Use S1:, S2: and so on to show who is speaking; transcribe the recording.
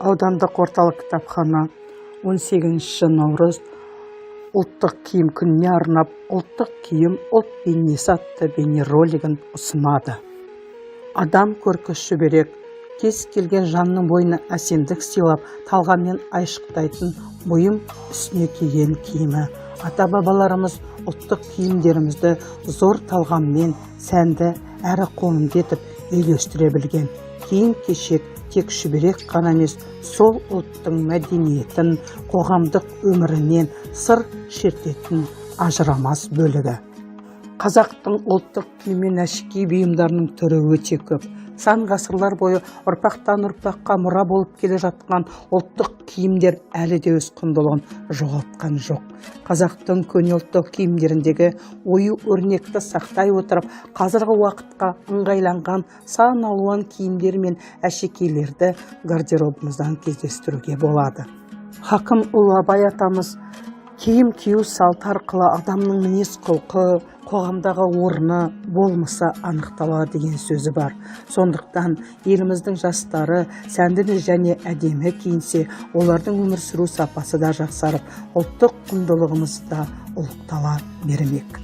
S1: Аудандық орталық кітапхана 18 наурыз ұлттық киім күніне арнап ұлттық киім ұлт бейнесі атты бейнеролигін ұсынады. Адам көркі шүберек, кез келген жанның бойына әсемдік сыйлап, талғаммен айшықтайтын бұйым үстіне киген киімі. Ата-бабаларымыз ұлттық киімдерімізді зор талғаммен сәнді әрі қонымды етіп үйлестіре білген. Киім-кешек тек шүберек қана емес, сол ұлттың мәдениетін, қоғамдық өмірінен сыр шертетін ажырамас бөлігі. Қазақтың ұлттық киім мен әшекей бұйымдарының түрі өте көп. Сан ғасырлар бойы ұрпақтан ұрпаққа мұра болып келе жатқан ұлттық киімдер әлі де өз құндылығын жоғалтқан жоқ. Қазақтың көне ұлттық киімдеріндегі ою-өрнекті сақтай отырып, қазіргі уақытқа ыңғайланған сан алуан киімдер мен әшекейлерді гардеробымыздан кездестіруге болады. Хакім Ұлы Абай атамыз киім кию салты арқылы адамның мінез-құлқы, қоғамдағы орны, болмысы анықталады деген сөзі бар. Сондықтан еліміздің жастары сәнді және әдемі киінсе, олардың өмір сүру сапасы да жақсарып, ұлттық құндылығымыз да ұлықтала бермек.